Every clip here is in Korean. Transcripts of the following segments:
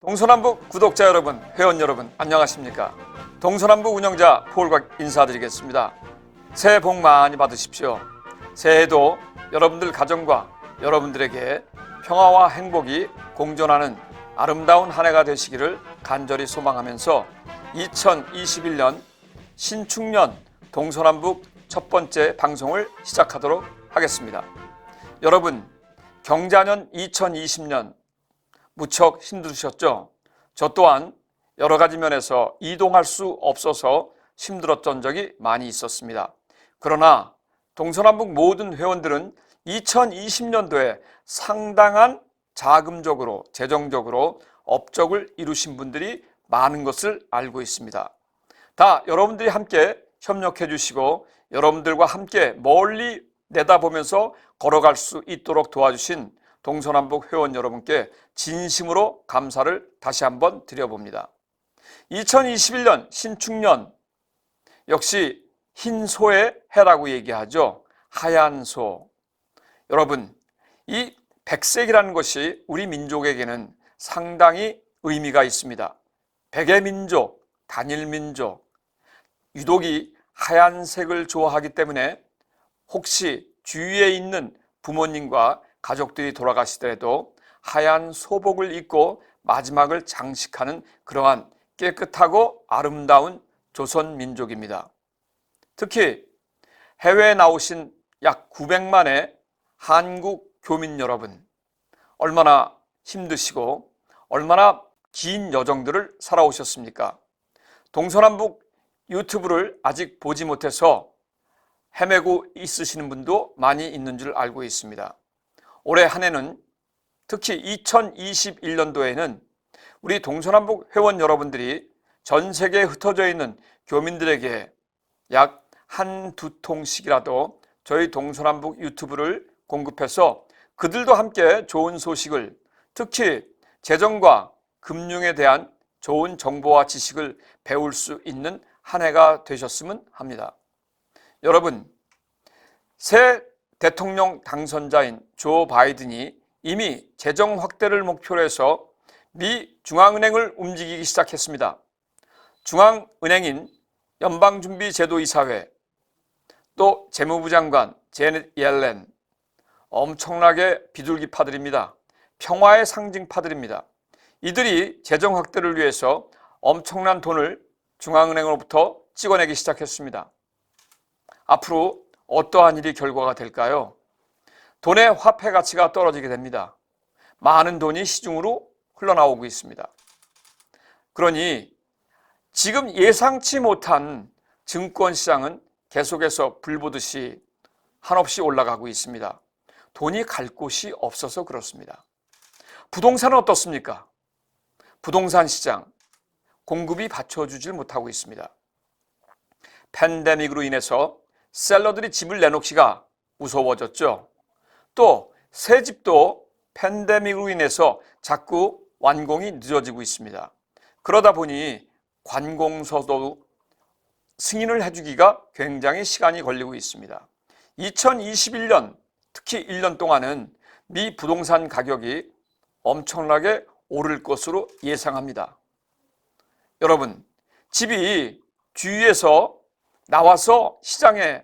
동서남북 구독자 여러분, 회원 여러분 안녕하십니까? 동서남북 운영자 폴곽 인사드리겠습니다. 새해 복 많이 받으십시오. 새해에도 여러분들 가정과 여러분들에게 평화와 행복이 공존하는 아름다운 한 해가 되시기를 간절히 소망하면서 2021년 신축년 동서남북 첫 번째 방송을 시작하도록 하겠습니다. 여러분, 경자년 2020년 무척 힘드셨죠? 저 또한 여러 가지 면에서 이동할 수 없어서 힘들었던 적이 많이 있었습니다. 그러나 동서남북 모든 회원들은 2020년도에 상당한 자금적으로, 재정적으로 업적을 이루신 분들이 많은 것을 알고 있습니다. 다 여러분들이 함께 협력해 주시고 여러분들과 함께 멀리 내다보면서 걸어갈 수 있도록 도와주신 동서남북 회원 여러분께 진심으로 감사를 다시 한번 드려봅니다. 2021년 신축년 역시 흰 소의 해라고 얘기하죠. 하얀 소. 여러분, 이 백색이라는 것이 우리 민족에게는 상당히 의미가 있습니다. 백의 민족, 단일 민족, 유독이 하얀색을 좋아하기 때문에 혹시 주위에 있는 부모님과 가족들이 돌아가시더라도 하얀 소복을 입고 마지막을 장식하는 그러한 깨끗하고 아름다운 조선 민족입니다. 특히 해외에 나오신 약 900만의 한국 교민 여러분, 얼마나 힘드시고 얼마나 긴 여정들을 살아오셨습니까? 동서남북 유튜브를 아직 보지 못해서 헤매고 있으시는 분도 많이 있는 줄 알고 있습니다. 올해 한 해는 특히 2021년도에는 우리 동서남북 회원 여러분들이 전 세계에 흩어져 있는 교민들에게 약 한두 통씩이라도 저희 동서남북 유튜브를 공급해서 그들도 함께 좋은 소식을, 특히 재정과 금융에 대한 좋은 정보와 지식을 배울 수 있는 한 해가 되셨으면 합니다. 여러분, 새 대통령 당선자인 조 바이든이 이미 재정 확대를 목표로 해서 미 중앙은행을 움직이기 시작했습니다. 중앙은행인 연방준비제도이사회, 또 재무부 장관 제넷 옐렌, 엄청나게 비둘기파들입니다. 평화의 상징파들입니다. 이들이 재정 확대를 위해서 엄청난 돈을 중앙은행으로부터 찍어내기 시작했습니다. 앞으로 어떠한 일이 결과가 될까요? 돈의 화폐 가치가 떨어지게 됩니다. 많은 돈이 시중으로 흘러나오고 있습니다. 그러니 지금 예상치 못한 증권시장은 계속해서 불보듯이 한없이 올라가고 있습니다. 돈이 갈 곳이 없어서 그렇습니다. 부동산은 어떻습니까? 부동산 시장 공급이 받쳐주질 못하고 있습니다. 팬데믹으로 인해서 셀러들이 집을 내놓기가 무서워졌죠. 또 새 집도 팬데믹으로 인해서 자꾸 완공이 늦어지고 있습니다. 그러다 보니 관공서도 승인을 해주기가 굉장히 시간이 걸리고 있습니다. 2021년 특히 1년 동안은 미 부동산 가격이 엄청나게 오를 것으로 예상합니다. 여러분, 집이 주위에서 나와서 시장에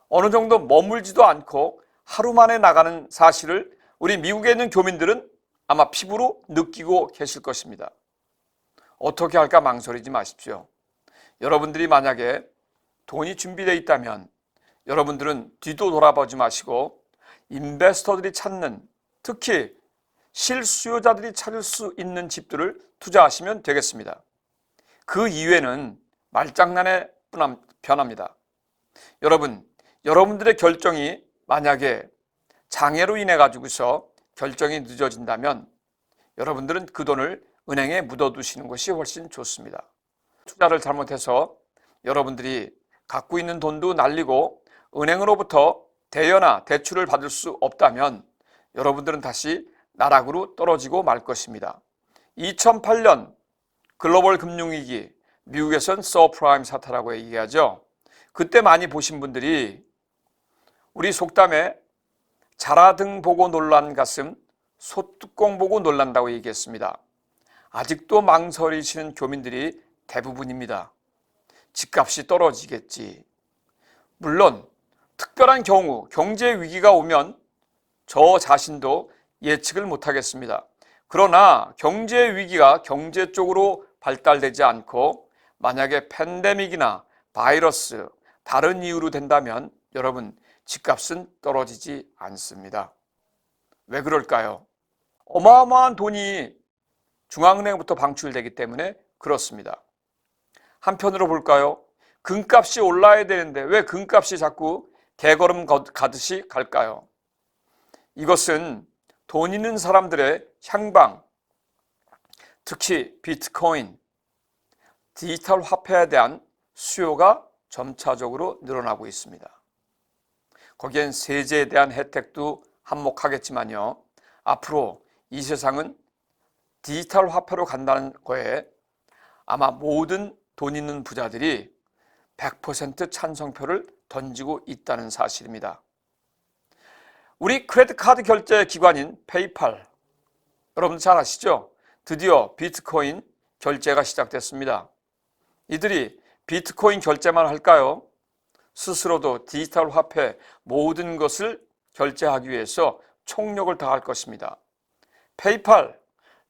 어느 정도 머물지도 않고 하루 만에 나가는 사실을 우리 미국에 있는 교민들은 아마 피부로 느끼고 계실 것입니다. 어떻게 할까 망설이지 마십시오. 여러분들이 만약에 돈이 준비되어 있다면 여러분들은 뒤도 돌아보지 마시고 인베스터들이 찾는, 특히 실수요자들이 찾을 수 있는 집들을 투자하시면 되겠습니다. 그 이외에는 말장난에 변합니다. 여러분, 여러분들의 결정이 만약에 장애로 인해 가지고서 결정이 늦어진다면 여러분들은 그 돈을 은행에 묻어두시는 것이 훨씬 좋습니다. 투자를 잘못해서 여러분들이 갖고 있는 돈도 날리고 은행으로부터 대여나 대출을 받을 수 없다면 여러분들은 다시 나락으로 떨어지고 말 것입니다. 2008년 글로벌 금융위기, 미국에선 서프라임 사태라고 얘기하죠. 그때 많이 보신 분들이 우리 속담에 자라등 보고 놀란 가슴, 소뚜껑 보고 놀란다고 얘기했습니다. 아직도 망설이시는 교민들이 대부분입니다. 집값이 떨어지겠지. 물론 특별한 경우 경제 위기가 오면 저 자신도 예측을 못하겠습니다. 그러나 경제 위기가 경제 쪽으로 발달되지 않고 만약에 팬데믹이나 바이러스, 다른 이유로 된다면 여러분, 집값은 떨어지지 않습니다. 왜 그럴까요? 어마어마한 돈이 중앙은행부터 방출되기 때문에 그렇습니다. 한편으로 볼까요? 금값이 올라야 되는데 왜 금값이 자꾸 개걸음 가듯이 갈까요? 이것은 돈 있는 사람들의 향방, 특히 비트코인, 디지털 화폐에 대한 수요가 점차적으로 늘어나고 있습니다. 거기엔 세제에 대한 혜택도 한몫하겠지만요. 앞으로 이 세상은 디지털 화폐로 간다는 거에 아마 모든 돈 있는 부자들이 100% 찬성표를 던지고 있다는 사실입니다. 우리 크레딧 카드 결제 기관인 페이팔, 여러분 잘 아시죠? 드디어 비트코인 결제가 시작됐습니다. 이들이 비트코인 결제만 할까요? 스스로도 디지털 화폐 모든 것을 결제하기 위해서 총력을 다할 것입니다. 페이팔,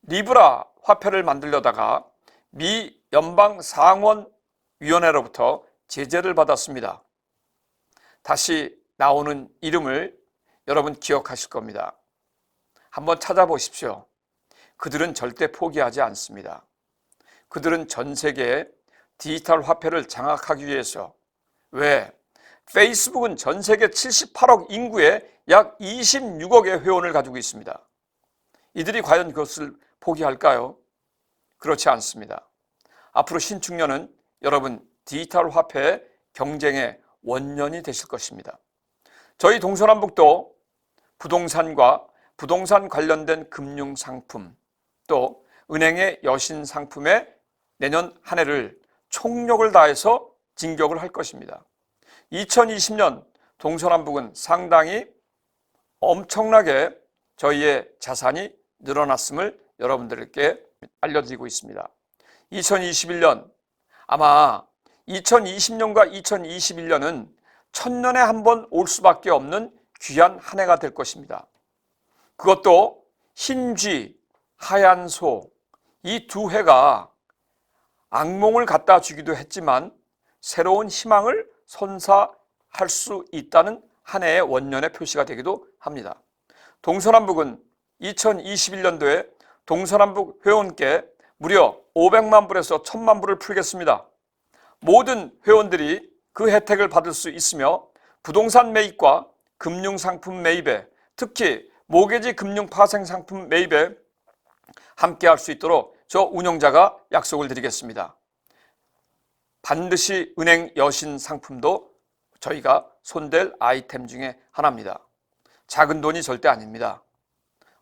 리브라 화폐를 만들려다가 미 연방상원위원회로부터 제재를 받았습니다. 다시 나오는 이름을 여러분 기억하실 겁니다. 한번 찾아보십시오. 그들은 절대 포기하지 않습니다. 그들은 전 세계에 디지털 화폐를 장악하기 위해서, 왜? 페이스북은 전 세계 78억 인구의 약 26억의 회원을 가지고 있습니다. 이들이 과연 그것을 포기할까요? 그렇지 않습니다. 앞으로 신축년은 여러분 디지털 화폐의 경쟁의 원년이 되실 것입니다. 저희 동서남북도 부동산과 부동산 관련된 금융상품, 또 은행의 여신 상품에 내년 한 해를 총력을 다해서 진격을 할 것입니다. 2020년 동서남북은 상당히 엄청나게 저희의 자산이 늘어났음을 여러분들께 알려드리고 있습니다. 2021년, 아마 2020년과 2021년은 천년에 한 번 올 수밖에 없는 귀한 한 해가 될 것입니다. 그것도 흰 쥐, 하얀 소, 이 두 해가 악몽을 갖다 주기도 했지만 새로운 희망을 선사할 수 있다는 한 해의 원년의 표시가 되기도 합니다. 동서남북은 2021년도에 동서남북 회원께 무려 500만 불에서 1000만 불을 풀겠습니다. 모든 회원들이 그 혜택을 받을 수 있으며 부동산 매입과 금융상품 매입에, 특히 모기지 금융 파생 상품 매입에 함께 할 수 있도록 저 운영자가 약속을 드리겠습니다. 반드시 은행 여신 상품도 저희가 손댈 아이템 중에 하나입니다. 작은 돈이 절대 아닙니다.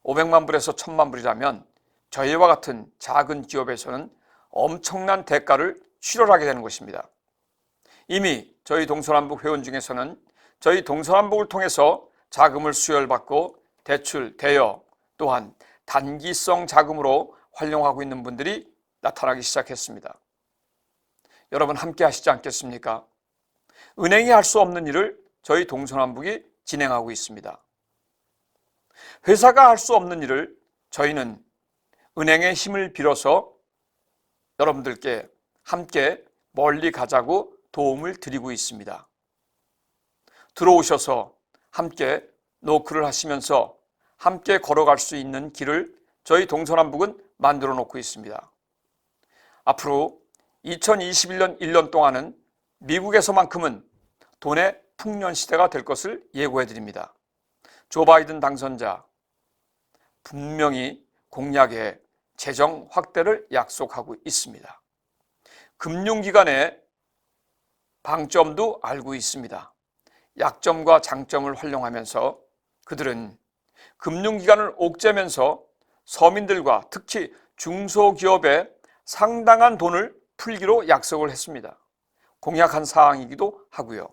500만 불에서 1000만 불이라면 저희와 같은 작은 기업에서는 엄청난 대가를 치러하게 되는 것입니다. 이미 저희 동서남북 회원 중에서는 저희 동서남북을 통해서 자금을 수혈받고 대출, 대여, 또한 단기성 자금으로 활용하고 있는 분들이 나타나기 시작했습니다. 여러분 함께 하시지 않겠습니까? 은행이 할 수 없는 일을 저희 동서남북이 진행하고 있습니다. 회사가 할 수 없는 일을 저희는 은행의 힘을 빌어서 여러분들께 함께 멀리 가자고 도움을 드리고 있습니다. 들어오셔서 함께 노크를 하시면서 함께 걸어갈 수 있는 길을 저희 동서남북은 만들어 놓고 있습니다. 앞으로 2021년 1년 동안은 미국에서만큼은 돈의 풍년 시대가 될 것을 예고해 드립니다. 조 바이든 당선자 분명히 공약에 재정 확대를 약속하고 있습니다. 금융기관의 방점도 알고 있습니다. 약점과 장점을 활용하면서 그들은 금융기관을 옥죄면서 서민들과 특히 중소기업에 상당한 돈을 풀기로 약속을 했습니다. 공약한 사항이기도 하고요.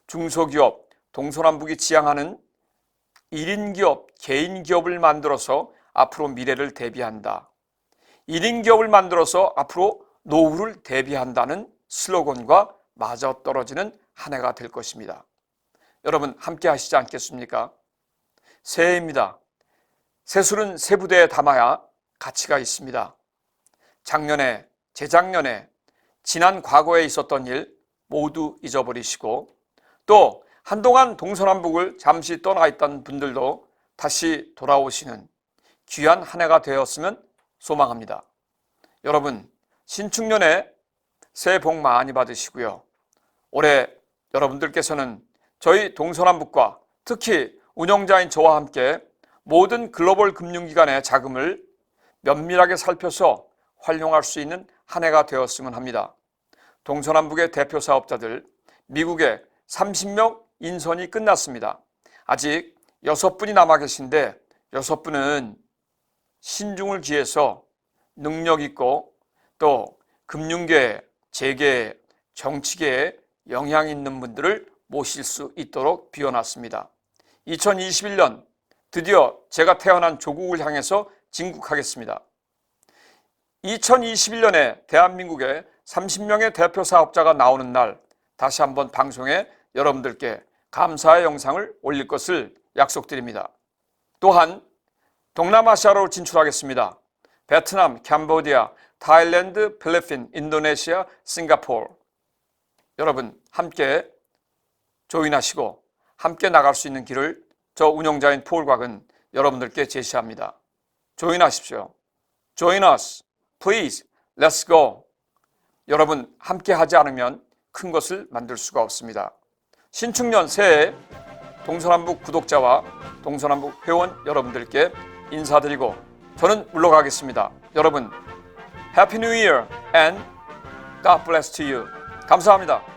중소기업, 동서남북이 지향하는 1인 기업, 개인 기업을 만들어서 앞으로 미래를 대비한다. 1인 기업을 만들어서 앞으로 노후를 대비한다는 슬로건과 맞아떨어지는 한 해가 될 것입니다. 여러분 함께 하시지 않겠습니까? 새해입니다. 새술은 새부대에 담아야 가치가 있습니다. 작년에, 재작년에, 지난 과거에 있었던 일 모두 잊어버리시고 또 한동안 동서남북을 잠시 떠나 있던 분들도 다시 돌아오시는 귀한 한 해가 되었으면 소망합니다. 여러분 신축년에 새해 복 많이 받으시고요. 올해 여러분들께서는 저희 동서남북과 특히 운영자인 저와 함께 모든 글로벌 금융기관의 자금을 면밀하게 살펴서 활용할 수 있는 한 해가 되었으면 합니다. 동서남북의 대표 사업자들 미국에 30명 인선이 끝났습니다. 아직 6분이 남아 계신데 6분은 신중을 기해서 능력 있고 또 금융계, 재계, 정치계에 영향 있는 분들을 모실 수 있도록 비워놨습니다. 2021년 드디어 제가 태어난 조국을 향해서 진국하겠습니다. 2021년에 대한민국에 30명의 대표 사업자가 나오는 날 다시 한번 방송에 여러분들께 감사의 영상을 올릴 것을 약속드립니다. 또한 동남아시아로 진출하겠습니다. 베트남, 캄보디아, 타일랜드, 필리핀, 인도네시아, 싱가포르. 여러분 함께 조인하시고 함께 나갈 수 있는 길을 저 운영자인 폴곽은 여러분들께 제시합니다. 조인하십시오. Join us. Please. Let's go. 여러분 함께 하지 않으면 큰 것을 만들 수가 없습니다. 신축년 새해 동서남북 구독자와 동서남북 회원 여러분들께 인사드리고 저는 물러가겠습니다. 여러분 Happy New Year and God bless to you. 감사합니다.